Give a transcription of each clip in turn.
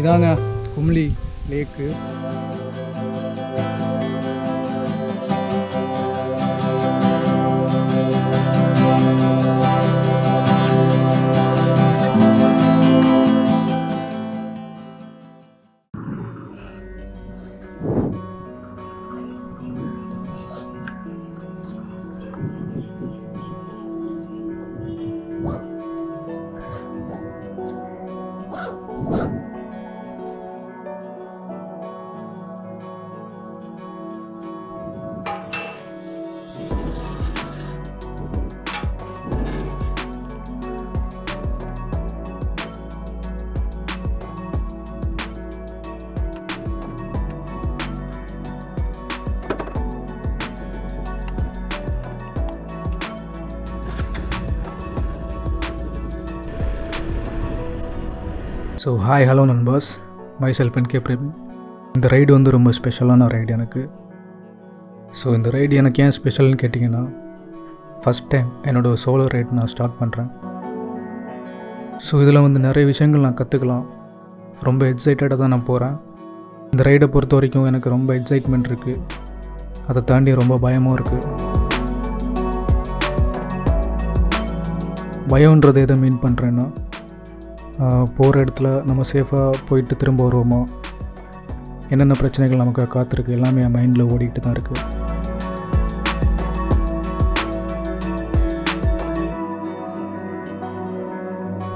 இதாங்க Kumli lake. So hi hello நண்பாஸ், myself and Prabin. இந்த ரைடு வந்து ரொம்ப ஸ்பெஷலான ரைடு எனக்கு. ஸோ இந்த ரைடு எனக்கு ஏன் ஸ்பெஷல்னு கேட்டிங்கன்னா, ஃபஸ்ட் டைம் என்னோடய சோலோ ரைடு நான் ஸ்டார்ட் பண்ணுறேன். ஸோ இதில் வந்து நிறைய விஷயங்கள் நான் கற்றுக்கலாம். ரொம்ப எக்ஸைட்டடாக தான் நான் போகிறேன். இந்த ரைடை பொறுத்த வரைக்கும் எனக்கு ரொம்ப எக்ஸைட்மெண்ட் இருக்குது. அதை தாண்டி ரொம்ப பயமும் இருக்குது. பயம்ன்றது எதை மீன் பண்ணுறேன்னா, போகிற இடத்துல நம்ம சேஃபாக போயிட்டு திரும்ப வருவோமா, என்னென்ன பிரச்சனைகள் நமக்கு காத்திருக்கு, எல்லாமே என் மைண்டில் ஓடிக்கிட்டு தான் இருக்குது.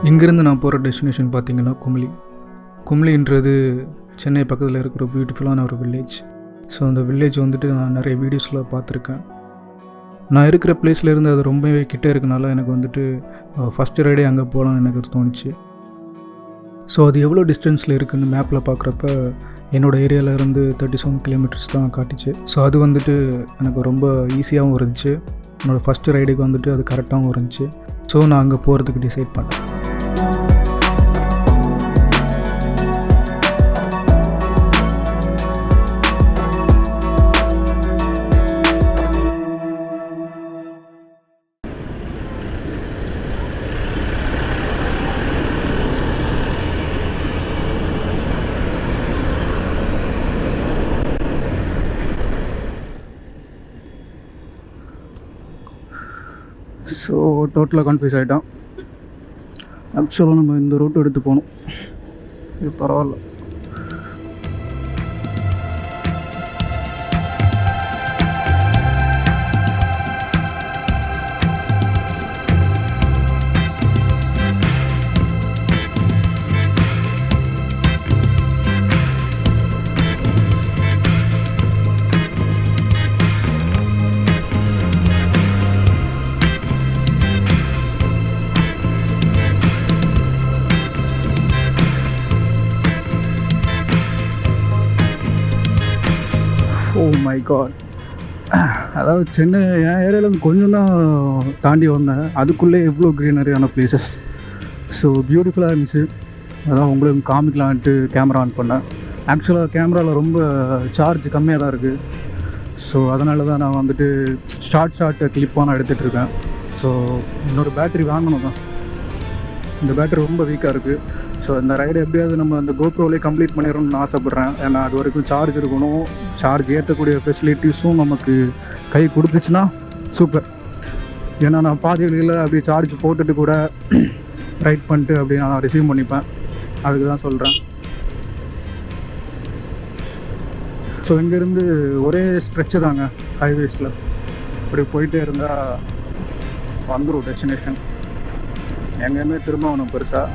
இங்கேருந்து நான் போகிற டெஸ்டினேஷன் பார்த்திங்கன்னா கும்ளின்றது சென்னை பக்கத்தில் இருக்கிற பியூட்டிஃபுல்லான ஒரு வில்லேஜ். ஸோ அந்த வில்லேஜ் வந்துட்டு நான் நிறைய வீடியோஸில் பார்த்துருக்கேன். நான் இருக்கிற பிளேஸ்லேருந்து அது ரொம்பவே கிட்டே இருக்கனால எனக்கு வந்துட்டு ஃபஸ்ட்டு ரைடே அங்கே போகலான்னு எனக்கு தோணுச்சு. ஸோ அது எவ்வளோ டிஸ்டன்ஸில் இருக்குதுன்னு மேப்பில் பார்க்குறப்ப என்னோடய ஏரியாவிலேருந்து 37 கிலோமீட்டர்ஸ் தான் காட்டுச்சு. ஸோ அது வந்துட்டு எனக்கு ரொம்ப ஈஸியாகவும் இருந்துச்சு. என்னோடய ஃபஸ்ட்டு ரைடுக்கு வந்துட்டு அது கரெக்டாகவும் இருந்துச்சு. ஸோ நான் அங்கே போகிறதுக்கு டிசைட் பண்ணேன். ஸோ டோட்டலாக கன்ஃபியூஸ் ஆகிட்டான். ஆக்சுவலாக நம்ம இந்த ரூட் எடுத்து போகணும். இது பரவாயில்ல. ஓ மை காட், அதாவது சென்னை என் ஏரியாவில் கொஞ்சம் தான் தாண்டி வந்தேன். அதுக்குள்ளே எவ்வளோ க்ரீனரியான பிளேசஸ். ஸோ பியூட்டிஃபுல்லாக இருந்துச்சு. அதான் உங்களுக்கு காமிக்கலான்ட்டு கேமரா ஆன் பண்ணேன். ஆக்சுவலாக கேமராவில் ரொம்ப சார்ஜ் கம்மியாக தான் இருக்குது. ஸோ அதனால தான் நான் வந்துட்டு ஷார்ட் கிளிப்பாக நான் எடுத்துகிட்ருக்கேன். ஸோ இன்னொரு பேட்ரி வாங்கணும் தான். இந்த பேட்ரி ரொம்ப வீக்காக இருக்குது. ஸோ இந்த ரைடு எப்படியாவது நம்ம அந்த கோப்ரோவிலே கம்ப்ளீட் பண்ணிடணும்னு ஆசைப்பட்றேன். ஏன்னா அது வரைக்கும் சார்ஜ் இருக்கணும். சார்ஜ் ஏற்றக்கூடிய ஃபெசிலிட்டிஸும் நமக்கு கை கொடுத்துச்சுன்னா சூப்பர். ஏன்னா நான் பாதி வழியில் அப்படி சார்ஜ் போட்டுட்டு கூட ரைட் பண்ணிட்டு அப்படி நான் ரிசீவ் பண்ணிப்பேன். அதுக்கு தான் சொல்கிறேன். ஸோ இங்கேருந்து ஒரே ஸ்ட்ரெச்சு தாங்க ஹைவேஸில். அப்படி போயிட்டே இருந்தால் வந்துடும் டெஸ்டினேஷன். எங்கேயுமே திரும்ப ஒன்றும் பெருசாக.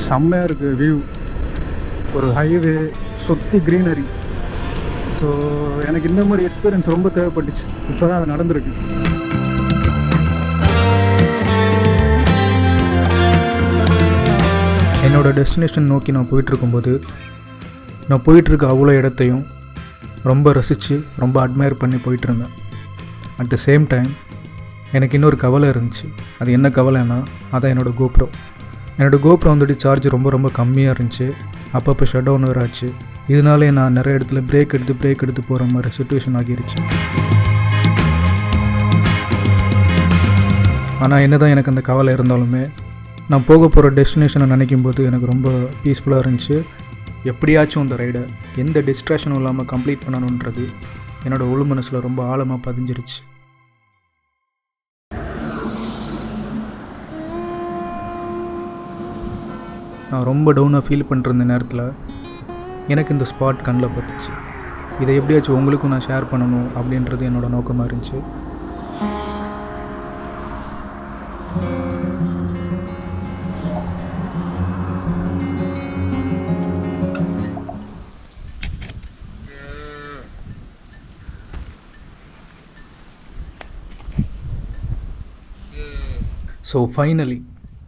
செம்மையாக இருக்குது வியூ. ஒரு ஹைவே சுற்றி க்ரீனரி. ஸோ எனக்கு இந்த மாதிரி எக்ஸ்பீரியன்ஸ் ரொம்ப தேவைப்பட்டுச்சு. இப்போ தான் அது நடந்திருக்கு. என்னோடய டெஸ்டினேஷன் நோக்கி நான் போயிட்டுருக்கும்போது நான் போயிட்டுருக்க அவ்வளோ இடத்தையும் ரொம்ப ரசித்து ரொம்ப அட்மையர் பண்ணி போயிட்டுருந்தேன். அட் த சேம் டைம் எனக்கு இன்னொரு கவலை இருந்துச்சு. அது என்ன கவலைன்னா, அதான் என்னோடய கோப்ரோ. என்னோடய கோப்ரோ வந்துட்டு சார்ஜ் ரொம்ப கம்மியாக இருந்துச்சு. அப்பப்போ ஷட் டவுன் வேறு ஆச்சு. இதனாலே நான் நிறைய இடத்துல பிரேக் எடுத்து போகிற மாதிரி சுச்சுவேஷன் ஆகிருச்சு. ஆனால் என்ன தான் எனக்கு அந்த கவலை இருந்தாலுமே நான் போக போகிற டெஸ்டினேஷனை நினைக்கும் போது எனக்கு ரொம்ப பீஸ்ஃபுல்லாக இருந்துச்சு. எப்படியாச்சும் அந்த ரைடை எந்த டிஸ்ட்ராக்ஷனும் இல்லாமல் கம்ப்ளீட் பண்ணணுன்றது என்னோடய உள் மனசில் ரொம்ப ஆழமாக பதிஞ்சிருச்சு. நான் ரொம்ப டவுனாக ஃபீல் பண்ணுற நேரத்தில் எனக்கு இந்த ஸ்பாட் கண்ணில் பட்டுச்சு. இதை எப்படியாச்சும் உங்களுக்கும் நான் ஷேர் பண்ணணும் அப்படின்றது என்னோடய நோக்கமாக இருந்துச்சு. ஸோ ஃபைனலி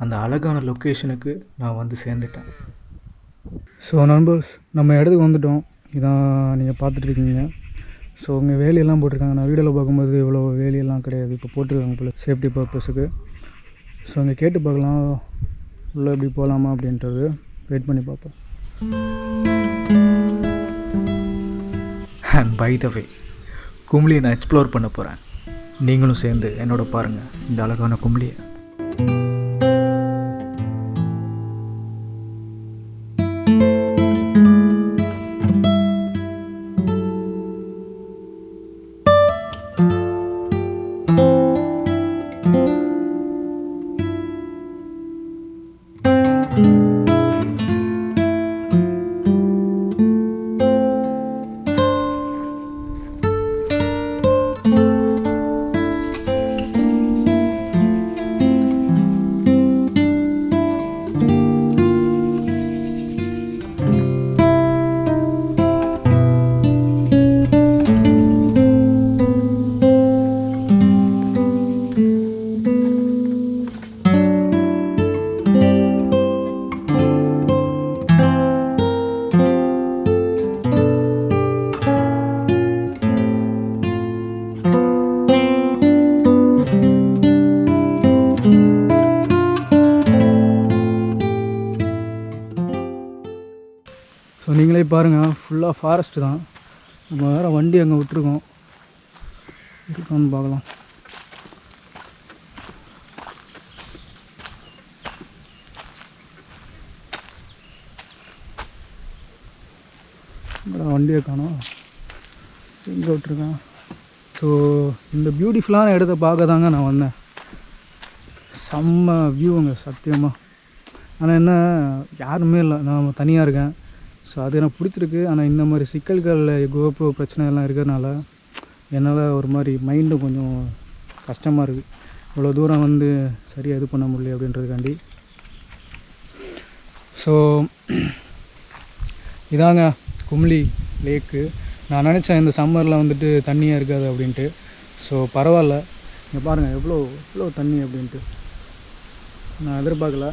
அந்த அழகான லொக்கேஷனுக்கு நான் வந்து சேர்ந்துட்டேன். ஸோ நண்பர்ஸ், நம்ம இடத்துக்கு வந்துவிட்டோம். இதான் நீங்கள் பார்த்துட்ருக்கீங்க. ஸோ இங்கே வேலியெல்லாம் போட்டிருக்காங்க. நான் வீடியோவில் பார்க்கும்போது இவ்வளோ வேலியெல்லாம் கிடையாது, இப்போ போட்டிருக்காங்க போல சேஃப்டி பர்பஸுக்கு. ஸோ அங்கே கேட்டு பார்க்கலாம் உள்ளே எப்படி போகலாமா அப்படின்றது. வெயிட் பண்ணி பார்ப்போம். அண்ட் பை த வே, கும்ளியை நான் எக்ஸ்ப்ளோர் பண்ண போகிறேன். நீங்களும் சேர்ந்து என்னோட பாருங்கள் இந்த அழகான கும்ளியை. ஸோ நீங்களே பாருங்கள், ஃபுல்லாக ஃபாரஸ்ட்டு தான். நம்ம வேறு வண்டி அங்கே விட்டுருக்கோம், இருக்கான்னு பார்க்கலாம். வண்டியை காணோம், எங்கே விட்டுருக்கேன். ஸோ இந்த பியூட்டிஃபுல்லான இடத்த பார்க்க தாங்க நான் வந்தேன். செம்ம வியூங்க சத்தியமாக. ஆனால் என்ன, யாருமே இல்லை, நான் தனியாக இருக்கேன். ஸோ அது எனக்கு பிடிச்சிருக்கு. ஆனால் இந்த மாதிரி சிக்கல்களில் கோப்ரோ பிரச்சனை எல்லாம் இருக்கிறதுனால என்னால் ஒரு மாதிரி மைண்டும் கொஞ்சம் கஷ்டமாக இருக்குது. இவ்வளோ தூரம் வந்து சரியாக இது பண்ண முடியல அப்படின்றதுக்காண்டி. ஸோ இதாங்க கும்ளி லேக்கு. நான் நினச்சேன் இந்த சம்மரில் வந்துட்டு தண்ணியாக இருக்காது அப்படின்ட்டு. ஸோ பரவாயில்ல, இங்கே பாருங்கள் எவ்வளோ தண்ணி அப்படின்ட்டு. நான் எதிர்பார்க்கல.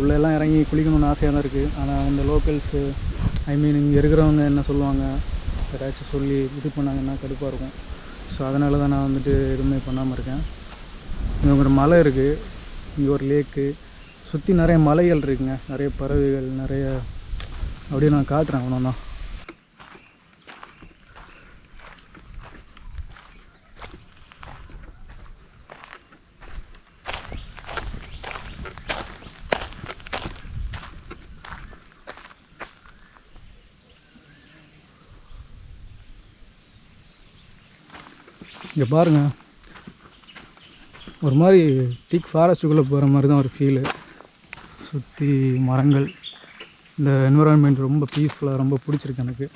உள்ளெல்லாம் இறங்கி குளிக்கணும்னு ஆசையாக தான் இருக்குது. ஆனால் அந்த லோக்கல்ஸு, இங்கே இருக்கிறவங்க என்ன சொல்லுவாங்க, ஏதாச்சும் சொல்லி இது பண்ணாங்கன்னா கடுப்பாக இருக்கும். ஸோ அதனால தான் நான் வந்துட்டு எதுவுமே பண்ணாமல் இருக்கேன். இங்கே ஒரு மலை இருக்குது, இங்கே ஒரு லேக்கு, சுற்றி நிறைய மலைகள் இருக்குங்க, நிறைய பறவைகள் நிறைய. அப்படியே நான் காட்டுறேன் ஒன்றா. இங்கே பாருங்கள், ஒரு மாதிரி திக் ஃபாரஸ்ட்டுக்குள்ளே போகிற மாதிரி தான் ஒரு ஃபீலு. சுற்றி மரங்கள், இந்த என்விரான்மெண்ட் ரொம்ப பீஸ்ஃபுல்லாக, ரொம்ப பிடிச்சிருக்கு எனக்கு.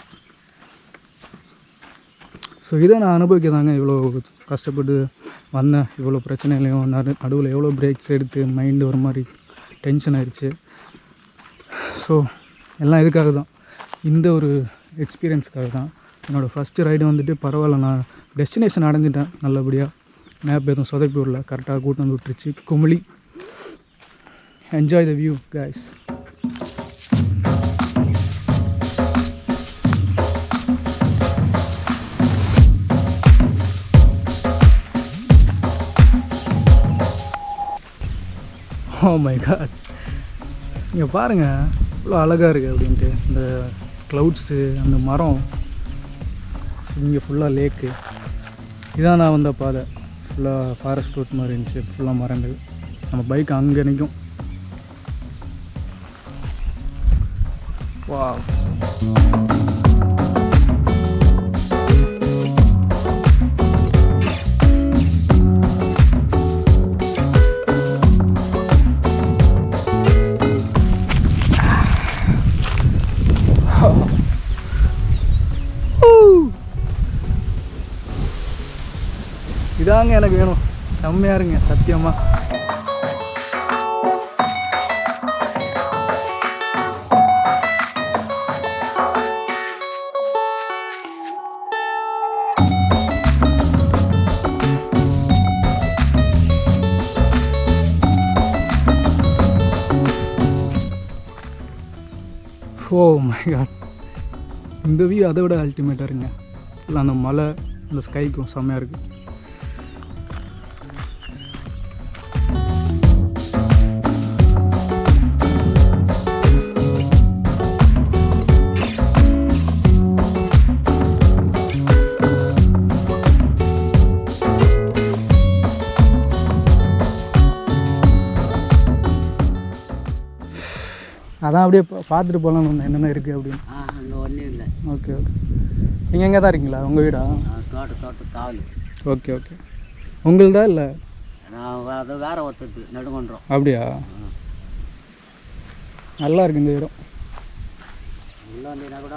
ஸோ இதை நான் அனுபவிக்க தாங்க இவ்வளோ கஷ்டப்பட்டு வந்தேன். இவ்வளோ பிரச்சனைகளையும் நடுவில் எவ்வளோ பிரேக்ஸ் எடுத்து மைண்டு ஒரு மாதிரி டென்ஷன் ஆயிடுச்சு. ஸோ எல்லாம் இதுக்காக தான், இந்த ஒரு எக்ஸ்பீரியன்ஸுக்காக தான். என்னோடய ஃபஸ்ட்டு ரைடு வந்துட்டு பரவாயில்ல, நான் டெஸ்டினேஷன் அடைஞ்சிட்டேன் நல்லபடியாக. மேப் எதுவும் சொதப்பி விடல, கரெக்டாக கூட்டு வந்து விட்டுருச்சு Kumily. Enjoy the view guys. Oh my god, இங்கே பாருங்கள் இவ்வளோ அழகாக இருக்குது அப்படின்ட்டு இந்த க்ளவுட்ஸு அந்த மரம் இங்கே ஃபுல்லாக லேக்கு. இதான் நான் வந்த பாதை ஃபுல்லாக ஃபாரஸ்ட் ரூட் மாதிரி இருந்துச்சு. ஃபுல்லாக மரங்கள். நம்ம பைக் அங்கே நிற்கும். வா இதாங்க எனக்கு வேணும். செம்மையாக இருங்க சத்தியமாக. ஓ மை காட், இந்த வியூ அதை விட அல்டிமேட்டாக இருங்க. இல்லை அந்த மலை அந்த ஸ்கைக்கும் செம்மையாக இருக்குது. அதான் அப்படியே பார்த்துட்டு போகலான்னு வந்தேன் என்னென்ன இருக்குது அப்படின்னு. அங்கே ஒன்றும் இல்லை. Okay okay. நீங்கள் எங்கே தான் இருக்கீங்களா? உங்கள் வீடா? காவல். Okay okay. உங்களுதா இல்லை? நான் அதை வேறு ஒருத்தருக்கு நடுமன்றோம். அப்படியா? நல்லா இருக்கு இந்த இடம். உள்ளே வந்தீங்கன்னா கூட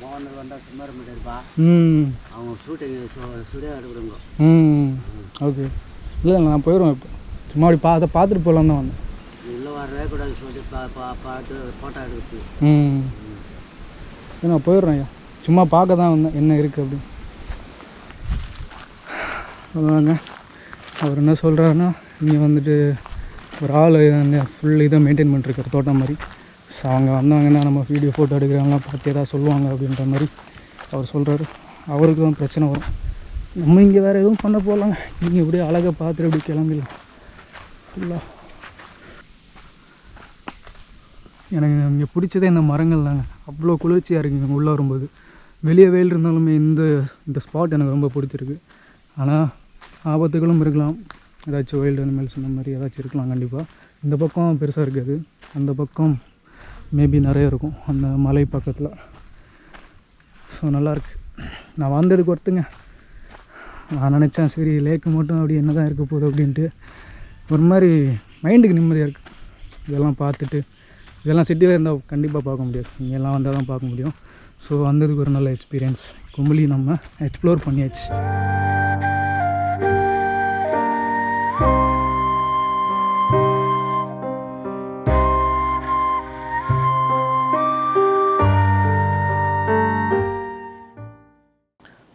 பவனில் வந்தால் சும்மா இருப்பா. அவங்க ஷூட்டிங் ஸ்டுடியோ எடுக்கிறவங்க. ஓகே. இல்லை நான் போயிடுவேன் இப்போ. சும்மா அப்படி அதை பார்த்துட்டு போகலான்னு தான் வந்தேன். உள்ளே வரவே கூடாது சொல்லி பார்த்து ஃபோட்டோ எடுக்கிறது. நான் போயிடுறேன் ஐயா. சும்மா பார்க்க தான் வந்தேன் என்ன இருக்குது அப்படின்னு. அதாங்க அவர் என்ன சொல்கிறாருன்னா, இங்கே வந்துட்டு ஒரு ஆள் அந்த ஃபுல் இதை மெயின்டைன் பண்ணிருக்காரு தோட்டம் மாதிரி. ஸோ அவங்க வந்தாங்கன்னா நம்ம வீடியோ ஃபோட்டோ எடுக்கிறாங்களாம் பார்த்து எதாவது சொல்லுவாங்க அப்படின்ற மாதிரி அவர் சொல்கிறாரு. அவருக்கு தான் பிரச்சனை வரும். நம்ம இங்கே வேறு எதுவும் பண்ண போகலாங்க. நீங்கள் இப்படியே அழகாக பார்த்துட்டு இப்படி கிளம்பிடலாம் ஃபுல்லாக. எனக்கு இங்கே பிடிச்சதே இந்த மரங்கள் தாங்க. அவ்வளோ குளிர்ச்சியாக இருக்குது இங்கே உள்ளே வரும்போது. வெளியே வெயில் இருந்தாலுமே இந்த ஸ்பாட் எனக்கு ரொம்ப பிடிச்சிருக்கு. ஆனால் ஆபத்துகளும் இருக்கலாம். ஏதாச்சும் வைல்டு அனிமல்ஸ் இந்த மாதிரி ஏதாச்சும் இருக்கலாம் கண்டிப்பாக. இந்த பக்கம் பெருசாக இருக்காது, அந்த பக்கம் மேபி நிறைய இருக்கும் அந்த மலை பக்கத்தில். ஸோ நல்லாயிருக்கு. நான் வந்ததுக்கு ஒருத்துங்க. நான் நினச்சேன் சரி லேக்கு மட்டும் அப்படி என்ன தான் இருக்க போகுது அப்படின்ட்டு. ஒரு மாதிரி மைண்டுக்கு நிம்மதியாக இருக்குது இதெல்லாம் பார்த்துட்டு. இதெல்லாம் சிட்டியில் இருந்தால் கண்டிப்பாக பார்க்க முடியாது, இங்கெல்லாம் வந்தால் தான் பார்க்க முடியும். ஸோ வந்ததுக்கு ஒரு நல்ல எக்ஸ்பீரியன்ஸ். கும்பலி நம்ம எக்ஸ்ப்ளோர் பண்ணியாச்சு.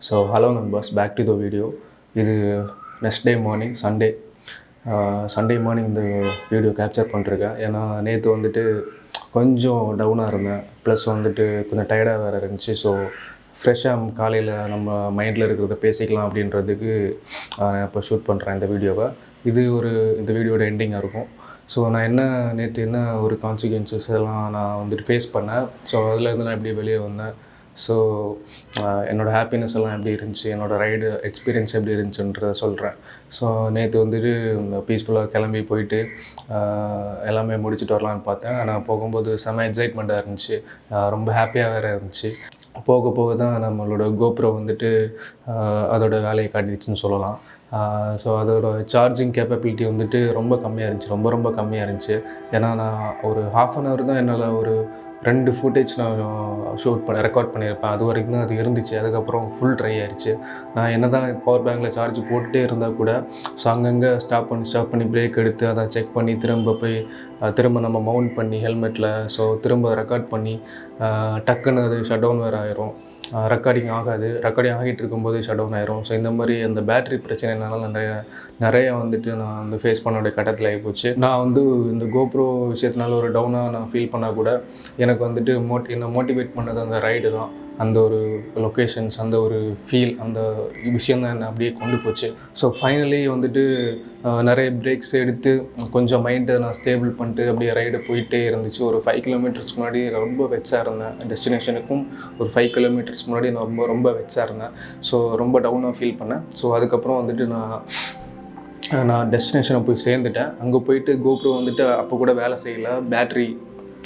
ஸோ ஹலோ நண்பாஸ், பேக் டு த வீடியோ. இது next day morning Sunday morning இந்த வீடியோ கேப்சர் பண்ணிருக்கேன். ஏன்னா நேற்று வந்துட்டு கொஞ்சம் டவுனாக இருந்தேன், ப்ளஸ் வந்துட்டு கொஞ்சம் டயர்டாக வேறு இருந்துச்சு. ஸோ ஃப்ரெஷ்ஷாக காலையில் நம்ம மைண்டில் இருக்கிறத பேசிக்கலாம் அப்படின்றதுக்கு நான் இப்போ ஷூட் பண்ணுறேன் இந்த வீடியோவை. இந்த வீடியோட எண்டிங்காக இருக்கும். ஸோ நான் நேற்று என்ன ஒரு கான்சிக்வன்சஸ் எல்லாம் நான் வந்துட்டு ஃபேஸ் பண்ணேன். ஸோ அதுலேருந்து நான் எப்படி வெளியே வந்தேன், ஸோ என்னோடய ஹாப்பினஸ் எல்லாம் எப்படி இருந்துச்சு, என்னோடய ரைடு எக்ஸ்பீரியன்ஸ் எப்படி இருந்துச்சுன்றதை சொல்கிறேன். ஸோ நேற்று வந்துட்டு பீஸ்ஃபுல்லாக கிளம்பி போயிட்டு எல்லாமே முடிச்சுட்டு வரலான்னு பார்த்தேன். ஆனால் போகும்போது செம்ம எக்ஸைட்மெண்ட்டாக இருந்துச்சு, ரொம்ப ஹாப்பியாக வேறு இருந்துச்சு. போக போக தான் நம்மளோட கோப்ரோ வந்துட்டு அதோட வேலையை காட்டிடுச்சுன்னு சொல்லலாம். ஸோ அதோட சார்ஜிங் கேப்பபிலிட்டி வந்துட்டு ரொம்ப கம்மியாக இருந்துச்சு, ரொம்ப கம்மியாக இருந்துச்சு. ஏன்னா நான் ஒரு 1/2 hour தான் என்னால் ஒரு 2 ஃபுட்டேஜ் நான் ரெக்கார்ட் பண்ணியிருப்பேன். அது வரைக்கும் தான் அது இருந்துச்சு. அதுக்கப்புறம் ஃபுல் ட்ரை ஆயிடுச்சு. நான் என்ன தான் பவர் பேங்கில் சார்ஜ் போட்டுகிட்டே இருந்தால் கூட ஸோ அங்கங்கே ஸ்டாப் பண்ணி பிரேக் எடுத்து அதை செக் பண்ணி திரும்ப நம்ம மவுண்ட் பண்ணி ஹெல்மெட்டில் ஸோ திரும்ப ரெக்கார்ட் பண்ணி டக்குன்னு அது ஷட் டவுன் வேறு ஆயிரும். ரெக்கார்டிங் ஆகிட்டு இருக்கும்போது ஷட் டவுன் ஆயிரும். ஸோ இந்த மாதிரி அந்த பேட்ரி பிரச்சனைனால நிறைய வந்துட்டு நான் வந்து ஃபேஸ் பண்ண வேண்டிய கட்டத்தில் ஆகிப்போச்சு. நான் வந்து இந்த கோப்ரோ விஷயத்தினால ஒரு டவுனாக நான் ஃபீல் பண்ணால் கூட எனக்கு வந்துட்டு என்னை மோட்டிவேட் பண்ணது அந்த ரைடு தான். அந்த ஒரு லொக்கேஷன்ஸ், அந்த ஒரு ஃபீல், அந்த விஷயம் தான் என்னை அப்படியே கொண்டு போச்சு. ஸோ ஃபைனலி வந்துட்டு நிறைய பிரேக்ஸ் எடுத்து கொஞ்சம் மைண்டை நான் ஸ்டேபிள் பண்ணிட்டு அப்படியே ரைடு போயிட்டே இருந்துச்சு. ஒரு 5 கிலோமீட்டர்ஸ்க்கு முன்னாடி ரொம்ப வெக்ஸாக இருந்தேன். டெஸ்டினேஷனுக்கும் ஒரு 5 கிலோமீட்டர்ஸ்க்கு முன்னாடி நான் ரொம்ப வெக்ஸாக இருந்தேன். ஸோ ரொம்ப டவுனாக ஃபீல் பண்ணேன். ஸோ அதுக்கப்புறம் வந்துட்டு நான் டெஸ்டினேஷனை போய் சேர்ந்துட்டேன். அங்கே போயிட்டு GoPro வந்துட்டு அப்போ கூட வேலை செய்யலை. பேட்ரி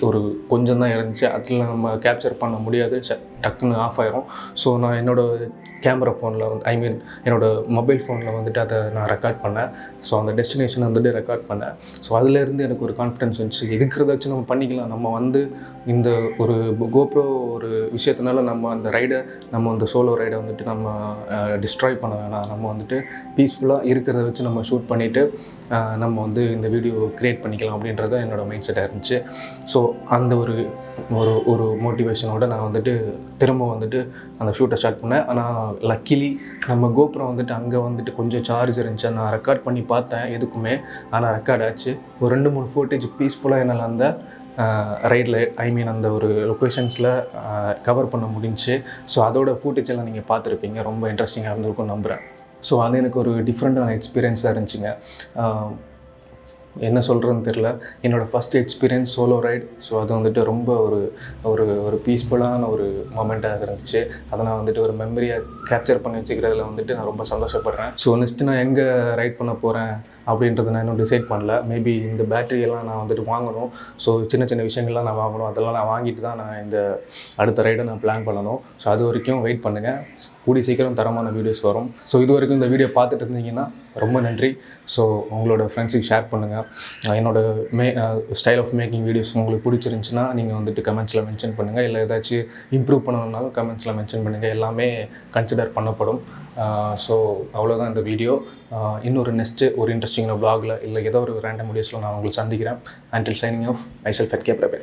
ஒரு கொஞ்சம் தான் இருந்துச்சு. அதில் நம்ம கேப்சர் பண்ண முடியாது, டக்குன்னு ஆஃப் ஆயிரும். ஸோ நான் என்னோடய கேமரா ஃபோனில் வந்து என்னோடய மொபைல் ஃபோனில் வந்துட்டு அதை நான் ரெக்கார்ட் பண்ணேன். ஸோ அந்த டெஸ்டினேஷனை வந்துட்டு ரெக்கார்ட் பண்ணேன். ஸோ அதுலேருந்து எனக்கு ஒரு கான்ஃபிடென்ஸ் வந்துச்சு, இருக்கிறத வச்சு நம்ம பண்ணிக்கலாம். நம்ம வந்து இந்த ஒரு GoPro ஒரு விஷயத்தினால நம்ம அந்த சோலோ ரைடை வந்துட்டு நம்ம டிஸ்ட்ராய் பண்ண வேணாம். நம்ம வந்துட்டு பீஸ்ஃபுல்லாக இருக்கிறத வச்சு நம்ம ஷூட் பண்ணிவிட்டு நம்ம வந்து இந்த வீடியோ க்ரியேட் பண்ணிக்கலாம் அப்படின்றது என்னோடய மைண்ட் செட்டாக இருந்துச்சு. ஸோ அந்த ஒரு மோட்டிவேஷனோட நான் வந்துட்டு திரும்ப வந்துட்டு அந்த ஷூட்டை ஸ்டார்ட் பண்ணேன். ஆனால் லக்கிலி நம்ம GoPro வந்துட்டு அங்கே வந்துட்டு கொஞ்சம் சார்ஜ் இருந்துச்சு. நான் ரெக்கார்ட் பண்ணி பார்த்தேன் எதுக்குமே, ஆனால் ரெக்கார்ட் ஆச்சு. ஒரு 2-3 ஃபோட்டேஜ் பீஸ்ஃபுல்லாக என்னால் அந்த ரைடில் அந்த ஒரு லொக்கேஷன்ஸில் கவர் பண்ண முடிஞ்சுச்சு. ஸோ அதோட ஃபூட்டேஜ் எல்லாம் நீங்கள் பார்த்துருப்பீங்க. ரொம்ப இன்ட்ரெஸ்டிங்காக இருந்திருக்கும் நம்புகிறேன். ஸோ அது எனக்கு ஒரு டிஃப்ரெண்ட்டான எக்ஸ்பீரியன்ஸாக இருந்துச்சுங்க. என்ன சொல்கிறதுன்னு தெரில. என்னோடய first experience solo right. So அது வந்துட்டு ரொம்ப ஒரு பீஸ்ஃபுல்லான ஒரு மொமெண்ட்டாக இருந்துச்சு. அதை நான் வந்துட்டு ஒரு மெமரியாக கேப்சர் பண்ணி வச்சுக்கிறதுல வந்துட்டு நான் ரொம்ப சந்தோஷப்படுறேன். ஸோ நெக்ஸ்ட்டு நான் எங்கே ரைட் பண்ண போகிறேன் அப்படின்றத நான் இன்னும் டிசைட் பண்ணல. மேபி இந்த பேட்டரியெல்லாம் நான் வந்துட்டு வாங்கணும். ஸோ சின்ன விஷயங்கள்லாம் நான் வாங்கணும். அதெல்லாம் நான் வாங்கிட்டு தான் நான் இந்த அடுத்த ரைடை நான் பிளான் பண்ணணும். ஸோ அது வரைக்கும் வெயிட் பண்ணுங்கள். கூடி சீக்கிரம் தரமான வீடியோஸ் வரும். ஸோ இது வரைக்கும் இந்த வீடியோ பார்த்துட்டு இருந்தீங்கன்னா ரொம்ப நன்றி. ஸோ உங்களோட ஃப்ரெண்ட்ஸுக்கு ஷேர் பண்ணுங்கள். என்னோடய ஸ்டைல் ஆஃப் மேக்கிங் வீடியோஸ் உங்களுக்கு பிடிச்சிருந்துச்சுன்னா நீங்கள் வந்துட்டு கமெண்ட்ஸில் மென்ஷன் பண்ணுங்கள். இல்லை ஏதாச்சும் இம்ப்ரூவ் பண்ணணுன்னாலும் கமெண்ட்ஸில் மென்ஷன் பண்ணுங்கள். எல்லாமே கன்சிடர் பண்ணப்படும். ஸோ அவ்வளோதான் இந்த வீடியோ. இன்னொரு ஒரு இன்ட்ரெஸ்டிங்கான vlogல இல்லை ஏதோ ஒரு ரேண்டம் வீடியோஸில் நான் உங்களுக்கு சந்திக்கிறேன். Until signing off, myself at Prabin.